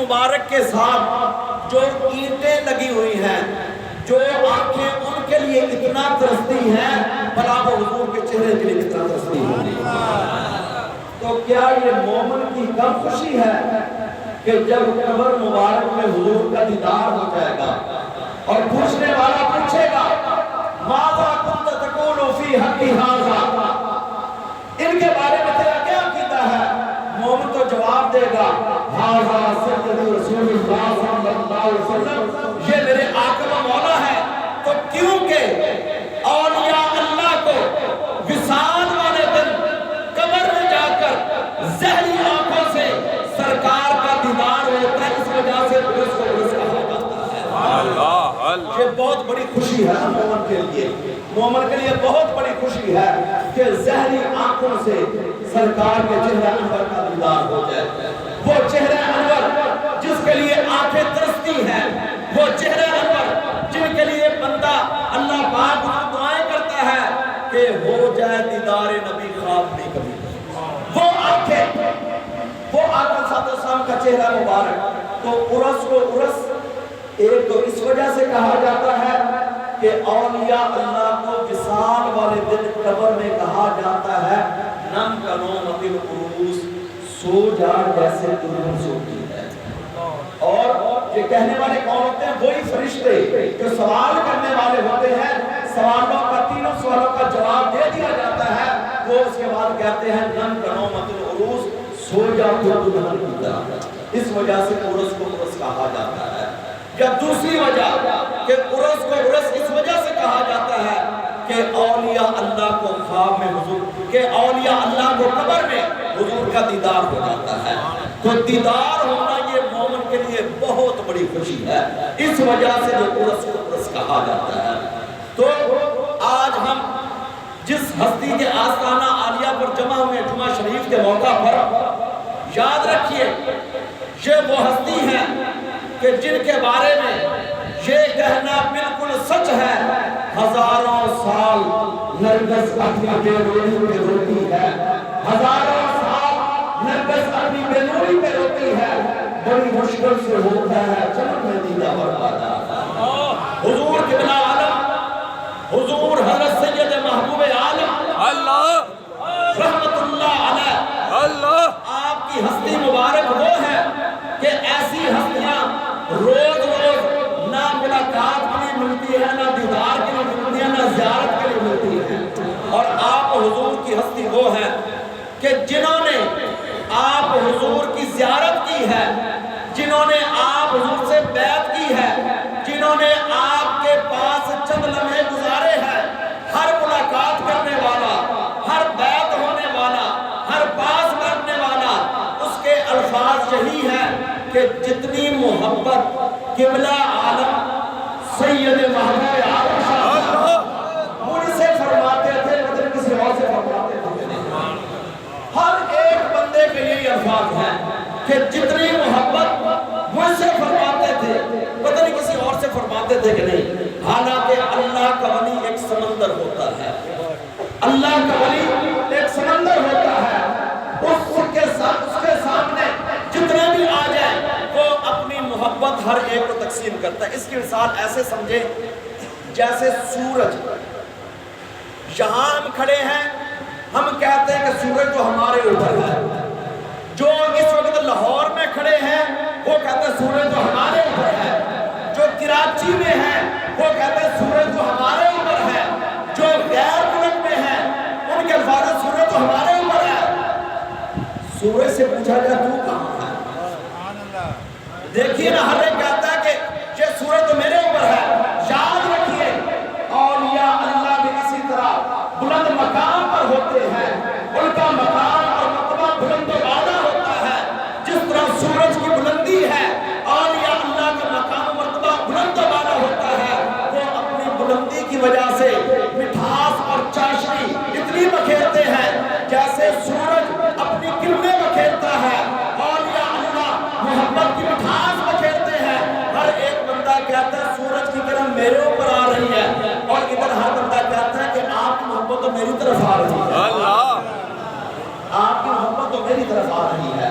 مبارک کے ساتھ جو اینٹیں لگی ہوئی ہیں، جو آنکھیں ان کے لیے اتنا ترستی ہیں، بھلا وہ حضور کے چہرے کے لیے کتنا ترستی ہوگی۔ تو کیا یہ مومن کی کم خوشی ہے کہ جب قبر مبارک میں حضور کا دیدار ہو جائے گا اور پوچھنے والا پوچھے گا ماذا کنت تقول فی حق ھذا، ان کے بارے میں تیرا کیا عقیدہ ہے؟ مومن تو جواب دے گا ھذا سیدی رسول اللہ صلی اللہ علیہ وسلم، یہ میرے آقا و مولا ہے۔ تو کیونکہ اولیاء اللہ کو وصال والے دن قبر میں جا کر ظہری آنکھوں سے سرکار کا دیدار ہوتا ہے، اس وجہ سے اس کو عرس کہا جاتا ہے۔ یہ بہت بڑی خوشی ہے مومن کے لیے، مومن کے لیے بہت بڑی خوشی ہے کہ ظہری آنکھوں سے سرکار کے چہرہ انور کا دیدار ہو جائے۔ وہ چہرہ انور جس کے لیے آنکھیں ترستی ہیں، وہ چہرہ انور جن کے لیے بندہ اللہ پاک دعائیں کرتا ہے کہ ہو جائے دیدار نبی خواب نہیں کبھی۔ وہ آنکھیں، وہ آقا صلی اللہ علیہ وسلم کا چہرہ مبارک، تو عرس کو عرس ایک تو اس وجہ سے کہا جاتا ہے کہ اولیاء اللہ کو وصال والے دن قبر میں کہا جاتا ہے نم کنومت العروس، سو جا جیسے تم سوتی ہے۔ اور یہ کہنے والے کون ہوتے ہیں؟ وہی فرشتے جو سوال کرنے والے ہوتے ہیں، سوالوں کا تینوں سوالوں کا جواب دے دیا جاتا ہے، وہ اس کے بعد کہتے ہیں نم کنومت العروس، سو جا تو دلہن کی طرح۔ اس وجہ سے عرس کو عرس کہا جاتا ہے۔ یا دوسری وجہ کہ عرس کو عرس اس وجہ سے کہا جاتا ہے کہ اولیاء اللہ کو خواب میں حضور، کہ اولیاء اللہ کو قبر میں حضور کا دیدار ہو جاتا ہے۔ تو دیدار ہونا یہ مومن کے لیے بہت بڑی خوشی ہے، اس وجہ سے جو عرس کو عرس کہا جاتا ہے۔ تو آج ہم جس ہستی کے آستانہ عالیہ پر جمع ہوئے جمعہ شریف کے موقع پر، یاد رکھیے یہ وہ ہستی ہے کہ جن کے بارے میں یہ کہنا بالکل سچ ہے ہزاروں سال نرگس اپنی بے نوری پہ روتی ہے، ہزاروں سال نرگس اپنی بے نوری پہ روتی ہے، بڑی مشکل سے ہوتا ہے چمن میں دیدہ برپادا۔ حضور قبلہ عالم، حضور حضرت سید محبوب عالم اللہ رحمت اللہ علیہ، اللہ آپ کی ہستی مبارک وہ ہے کہ ایسی ہستیاں روز روز نہ ملاقات کے لیے ملتی ہے، نہ دیدار کے لیے ملتی ہے، نہ زیارت کے لیے ملتی ہے۔ اور آپ حضور کی ہستی وہ ہے کہ جنہوں نے آپ حضور کی زیارت کی ہے، جنہوں نے آپ حضور سے بیعت کی ہے، جنہوں نے آپ کے پاس چند لمحے گزارے ہیں، ہر ملاقات کرنے والا، ہر بیعت ہونے والا، ہر پاس بیٹھنے والا، اس کے الفاظ یہی ہیں کہ جتنی محبت قبلہ عالم سید محبوب عالم مجھ سے فرماتے تھے، مطلب کسی اور سے فرماتے تھے، ہر ایک بندے کے یہی الفاظ ہیں کہ جتنی محبت مجھ سے فرماتے تھے پتہ نہیں کسی اور سے فرماتے تھے کہ نہیں۔ حالانکہ اللہ کا ولی ایک سمندر ہوتا ہے، اللہ کا ولی ایک سمندر ہوتا ہے، اس کے سامنے جتنے بھی آ جائے وہ اپنی محبت ہر ایک کو تقسیم کرتا ہے۔ اس کی مثال ایسے سمجھے جیسے سورج، یہاں ہم کھڑے ہیں، ہم کہتے ہیں کہ سورج تو ہمارے اوپر ہے، جو اس وقت لاہور میں کھڑے ہیں وہ کہتے ہیں سورج تو ہمارے اوپر ہے، جو کراچی میں ہیں وہ کہتے ہیں سورج تو ہمارے اوپر ہے، جو غیر ملک میں ہیں ان کے الفاظ سورج تو ہمارے اوپر ہے۔ سورج سے پوچھا جائے تو کہاں ہے؟ دیکھیے نا، ہر ایک کہتا ہے کہ یہ سورج تو میرے اوپر ہے۔ یاد رکھیے اولیاء اللہ بھی اسی طرح بلند مقام پر ہوتے ہیں، ان کا مقام اور مرتبہ بلند و بالا ہوتا ہے، جس طرح سورج کی بلندی ہے اولیاء اللہ کا مقام و مرتبہ بلند و بالا ہوتا ہے۔ وہ اپنی بلندی کی وجہ سے مٹھاس اور چاشنی اتنی بکھیرتے ہیں جیسے سورج اپنی کرنیں بکھیرتا ہے، اولیاء اللہ محبت کی مٹھاس بکھیرتے ہیں۔ ہر ایک بندہ کہتا ہے سورج کی کرن میرے اوپر آ رہی ہے، اور ادھر ہر بندہ کہتا ہے کہ آپ کی محبت تو میری طرف آ رہی ہے، آپ کی محبت تو میری طرف آ رہی ہے۔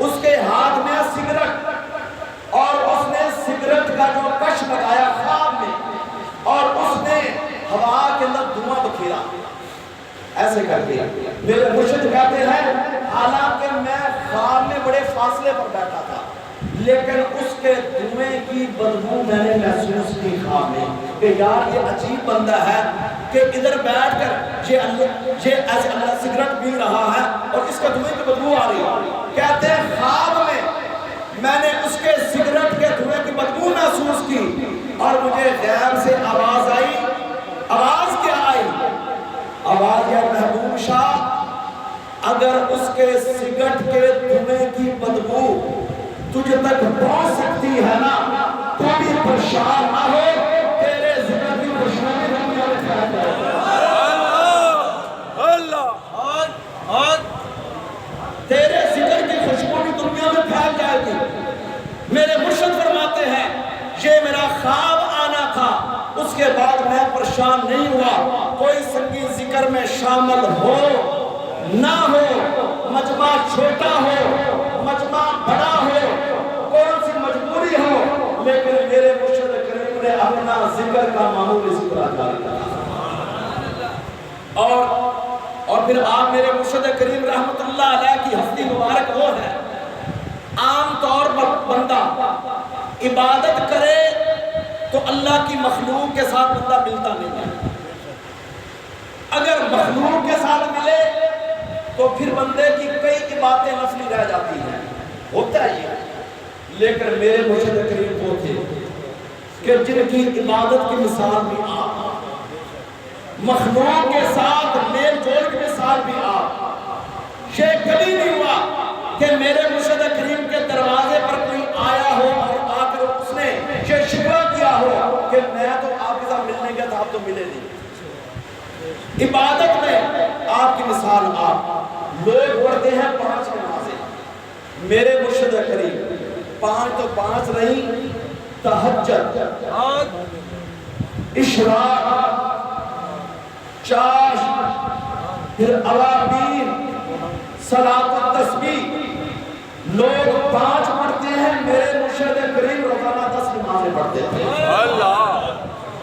اس کے ہاتھ میں سگریٹ، اور اس نے سگریٹ کا جو کش لگایا خواب میں، اور اس نے ہوا کے اندر دھواں بکھیرا ایسے کر دیا۔ میرے مرشد کہتے ہیں حالانکہ میں خواب میں بڑے فاصلے پر بیٹھا تھا، لیکن اس کے دھویں کی بدبو میں نے محسوس کی خواب میں کہ یار یہ عجیب بندہ ہے کہ ادھر بیٹھ کر یہ ایسے اللہ سگریٹ پی رہا ہے اور اس کا دھویں کی بدبو آ رہی ہے۔ کہتے ہیں خواب میں نے اس کے سگریٹ کے دھویں کی بدبو محسوس کی اور مجھے غیب سے آواز آئی۔ آواز کیا آئی؟ آواز یا محبوب شاہ اگر اس کے سگریٹ کے دھویں کی بدبو تجھ تک پہنچ سکتی ہے نا تو بھی پریشان نہ ہو، تیرے ذکر کی خوشبو دنیا میں پھیل جائے گی۔ اللہ تیرے ذکر کی خوشبو بھی دنیا میں پھیل جائے گی۔ میرے مرشد فرماتے ہیں یہ میرا خواب آنا تھا، اس کے بعد میں پریشان نہیں ہوا۔ کوئی سنگی ذکر میں شامل ہو نہ ہو، مجمع چھوٹا ہو مجمع بڑا ہو، کون سی مجبوری ہو، لیکن میرے مرشد کریم نے اپنا ذکر کا معمول ذکر جاری کیا۔ اور پھر آپ میرے مرشد کریم رحمت اللہ علیہ کی ہستی مبارک وہ ہے، عام طور پر بندہ عبادت کرے تو اللہ کی مخلوق کے ساتھ بندہ ملتا نہیں ہے، اگر مخلوق کے ساتھ ملے تو پھر بندے کی کئی باتیں نفلی رہ جاتی ہیں، ہوتا ہے یہ۔ لیکن میرے مرشد کریم وہ تھے کہ جن کی عبادت کی مثال بھی آپ، مخلوق کے ساتھ میل جوڑ کی مثال بھی آپ۔ یہ کبھی نہیں ہوا کہ میرے مرشد کریم کے دروازے پر کوئی آیا ہو اور آ کر اس نے یہ شکوہ کیا ہو کہ میں تو آپ کے ساتھ ملنے گیا تھا، آپ تو ملے نہیں۔ عبادت میں آپ کی مثال آپ، لوگ پڑھتے ہیں 5 نمازیں، میرے مرشد کریم 5 تو 5 نہیں، تہجد، اشراق، چاش، پھر اوابین، صلاۃ التسبیح، لوگ 5 پڑھتے ہیں، میرے مرشد کریم روزانہ 10 نمازیں پڑھتے تھے۔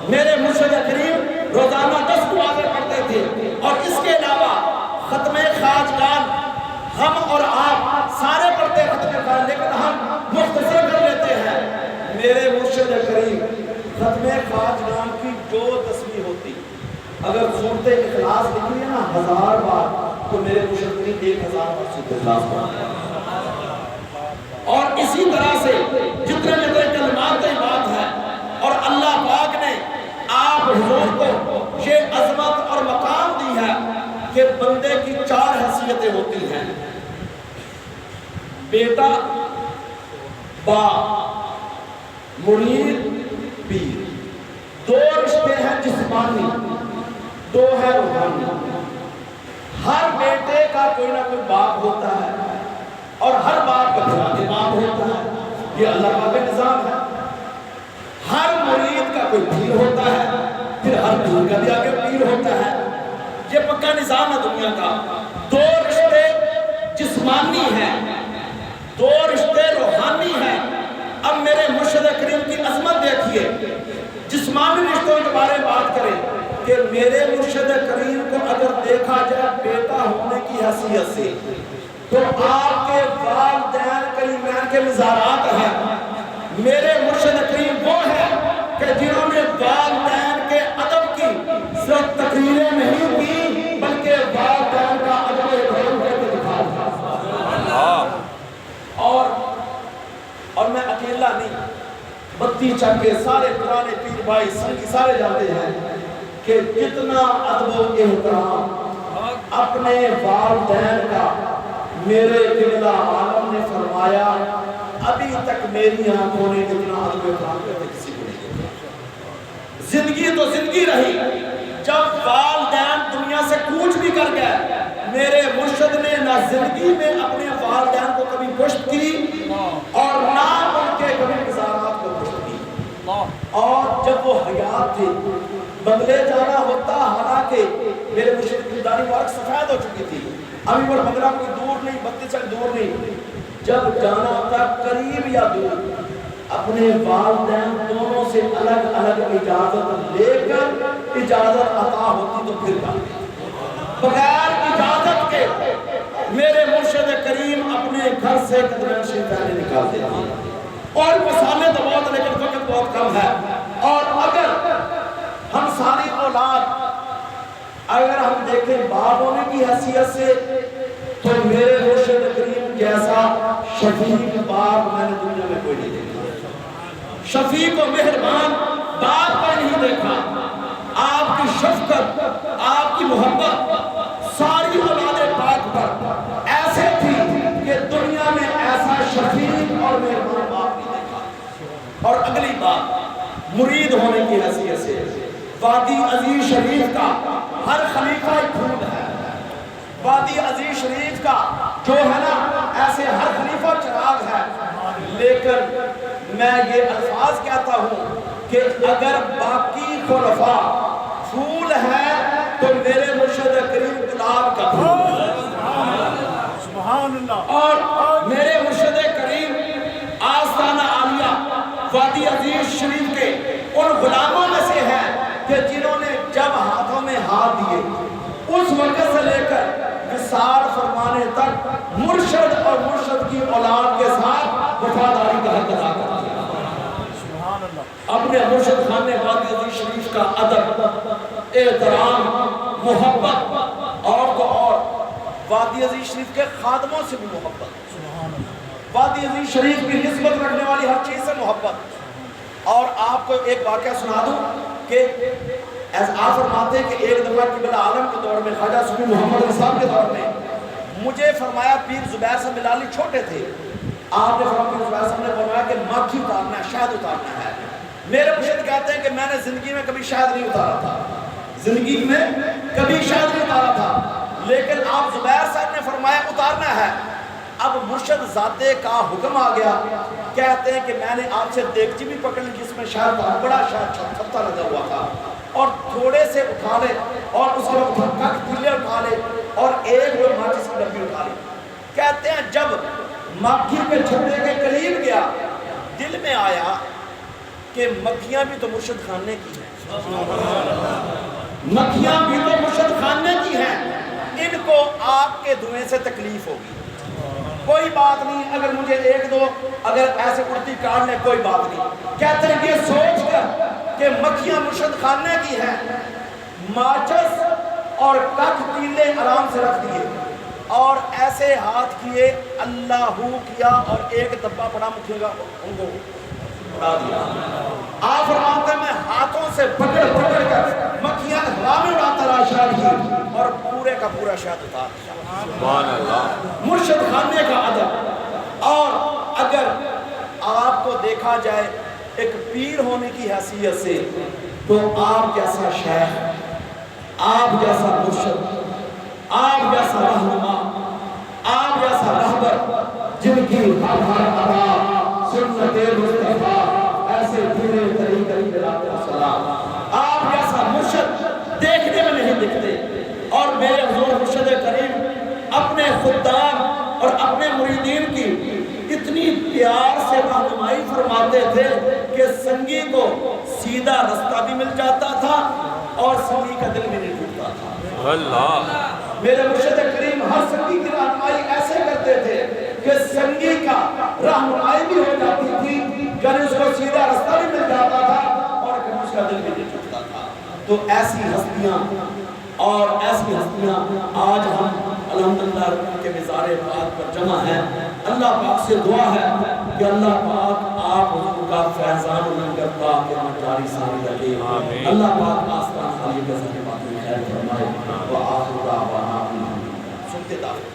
میرے مرشد کریم روزانہ 10 نمازیں پڑھتے تھے، اور اس کے علاوہ ختم خواجگان ہم اور آپ سارے پڑھتے ہیں ختم خواجگان، لیکن ہم مختصر کر لیتے ہیں۔ میرے مرشد کریم ختم خواجگان کی جو تسبیح ہوتی، اگر سورۃ اخلاص لکھی ہے نا 1000 بار، تو میرے مرشد کریم 1000 بار سورۃ اخلاص پڑھتے ہیں۔ اور اسی طرح سے جتنے کلمات کی بات ہے، اور اللہ پاک نے آپ حضور کو یہ عظمت اور مقام دی ہے کہ بندے کی 4 حیثیتیں ہوتی ہیں، بیٹا، باپ، مرید، پیر۔ 2 رشتے ہیں جسمانی، 2 ہے روحانی۔ ہر بیٹے کا کوئی نہ کوئی باپ ہوتا ہے، اور ہر باپ کا ذاتی باپ ہوتا ہے، یہ اللہ کا نظام ہے۔ ہر مرید کا کوئی پیر ہوتا ہے، پھر ہر پیر کا بھی آگے پیر ہوتا ہے، یہ پکا نظام ہے دنیا کا۔ 2 رشتے جسمانی ہیں، 2 رشتے روحانی ہیں۔ اب میرے مرشد کریم کی عظمت دیکھیے، جسمانی رشتوں کے بارے میں بات کریں کہ میرے مرشد کریم کو اگر دیکھا جائے بیٹا ہونے کی حیثیت سے، تو آپ کے والدین کریمین کے مزارات ہیں۔ میرے مرشد کریم وہ ہے کہ جنہوں نے والدین کے ادب کی صرف تقریریں نہیں کی، بلکہ والدین کا ادب احترام کر کے دکھایا۔ اور میں اکیلا نہیں، بتی چک کے سارے پرانے پیر بھائی سنگی سارے جانتے ہیں کہ جتنا ادب و احترام اپنے والدین کا میرے قبلہ عالم نے فرمایا، ابھی تک میری آنکھوں نے اتنا ادب و احترام کرتے کسی کو نہیں کیا۔ زندگی تو زندگی رہی، جب والدین دنیا سے کوچ بھی کر گئے، میرے مرشد نے نہ زندگی میں اپنے والدین کو کبھی پشت کی اور نہ ان کے کبھی مزارات کو پشت کی۔ اور جب وہ حیات تھے بدلے جانا ہوتا، حالانکہ میرے مرشد کی داڑھی مبارک سفید ہو چکی تھی، ابھی وہ بغلہ کوئی دور نہیں 32 سال دور نہیں، جب جانا ہوتا قریب یا دور اپنے والدین دونوں سے الگ الگ اجازت لے کر اجازت عطا ہوتی تو پھر جاتے، بغیر اجازت کے میرے مرشد کریم اپنے گھر سے قدم شیطان نکال دیتے ہیں۔ اور مسالے تو بہت لیکن وقت بہت کم ہے، اور اگر ہم ساری اولاد اگر ہم دیکھیں باپ ہونے کی حیثیت سے تو میرے مرشد کریم جیسا شفیق باپ میں نے دنیا میں کوئی نہیں دیکھا، شفیق و مہربان باپ کا نہیں دیکھا۔ آپ کی شفقت، آپ کی محبت ساری اولاد پاک پر ایسے تھی کہ دنیا میں ایسا شفیق اور مہربان باپ نہیں دیکھا۔ اور اگلی بات مرید ہونے کی حیثیت سے وادی عزیز شریف کا ہر خلیفہ ایک پھول ہے، وادی عزیز شریف کا جو ہے نا ایسے ہر خلیفہ چراغ ہے، لیکن میں یہ الفاظ کہتا ہوں کہ اگر باقی خلفاء پھول ہے تو میرے مرشد کریم گلاب کا پھول ہے، سبحان اللہ۔ اور میرے مرشد کریم آستانہ عالیہ وادی عزیز شریف کے ان غلاموں میں سے ہیں کہ جنہوں نے جب ہاتھوں میں ہاتھ دیے اس وقت سے لے کر وصال فرمانے تک مرشد اور مرشد کی اولاد کے ساتھ وفاداری کا حق ادا کرتے ہیں۔ اپنے مرشد خانے وادی عزیز شریف کا ادب، احترام، محبت، اور تو اور وادی عزیز شریف کے خادموں سے بھی محبت، وادی عزیز شریف کی نسبت رکھنے والی ہر چیز سے محبت۔ اور آپ کو ایک واقعہ سنا دوں کہ آپ فرماتے ہیں کہ ایک دفعہ قبلہ عالم کے دور میں خواجہ صوفی محمد رسال کے دور میں مجھے فرمایا پیر زبیر صاحب ملالی چھوٹے تھے، آپ نے فرمایا پیر زبیر صاحب نے فرمایا کہ مکھی اتارنا ہے، شہد اتارنا ہے۔ میرے مرشد کہتے ہیں کہ میں نے زندگی میں کبھی شہد نہیں اتارا تھا، زندگی میں کبھی شہد نہیں اتارا تھا، لیکن آپ زبیر صاحب نے فرمایا اتارنا ہے۔ اب مرشد ذاتے کا حکم آ گیا، کہتے ہیں کہ میں نے آپ سے دیگچی بھی پکڑ لی جس میں شہد تھا، بڑا شہد چھتا لگا ہوا تھا، اور تھوڑے سے اٹھا لے اور اس کے بعد کک تیلے اٹھا لے اور ایک دو ماچس کی ڈبی اٹھا لے۔ کہتے ہیں جب مکھی کے چھتے کے قریب گیا دل میں آیا کہ مکھیاں بھی تو مرشد خانے کی ہیں، مکھیاں بھی تو مرشد خانے کی ہیں، ان کو آپ کے دھوئیں سے تکلیف ہوگی، کوئی بات نہیں، اگر مجھے ایک دو اگر ایسے اڑتی کاٹ لیں کوئی بات نہیں۔ کہتے ہیں یہ سوچ کر کہ مکھیاں مرشد خانے کی ہیں، ماچس اور کک تیلے آرام سے رکھ دیے اور ایسے ہاتھ کیے، اللہ کیا اور ایک دبا پڑا مکھیوں کا ان کو اڑا دیا۔ آپ فرماتے ہیں میں ہاتھوں سے پکڑ پکڑ کر مکھیاں ہوا میں اڑاتا رہا شہد کی اور پورے کا پورا شہد اتار دیا۔ سبحان اللہ، مرشد خانے کا ادب۔ اور اگر آپ کو دیکھا جائے ایک پیر ہونے کی حیثیت سے تو آپ جیسا شیخ، آپ جیسا مرشد، آپ جیسا رہنما، آپ جیسا رہبر جن کی ہر ادا سنت مصطفیٰ ایسے پورے طریقے ملاتے السلام، آپ جیسا مرشد دیکھنے میں نہیں دکھتے۔ اور میرے حضور مرشد کریم اپنے خدام اور اپنے مریدین کی اتنی پیار سے رہنمائی فرماتے تھے کہ سنگی کو سیدھا رستہ بھی مل جاتا تھا اور سنگی کا دل بھی نہیں ٹوٹتا تھا۔ اللہ، میرے مرشد کریم ہر سنگی کی رہنمائی ایسے کرتے تھے کہ سنگی کا رہنمائی بھی ہو جاتی تھی، کبھی اس کو سیدھا رستہ بھی مل جاتا تھا اور کبھی اس کا دل بھی نہیں ٹوٹتا تھا۔ تو ایسی ہستیاں اور ایسی ہستیاں آج ہم الحمدللہ کے مزار پاک پر جمع ہیں۔ اللہ پاک سے دعا ہے کہ اللہ پاک آپ حضور کا فیضان لنگر پاک کے جاری ساری رکھے، اللہ پاک آستان خالی کے ساتھ باتیں خیر فرمائے۔ وآخر دعوانا سنتے دعوت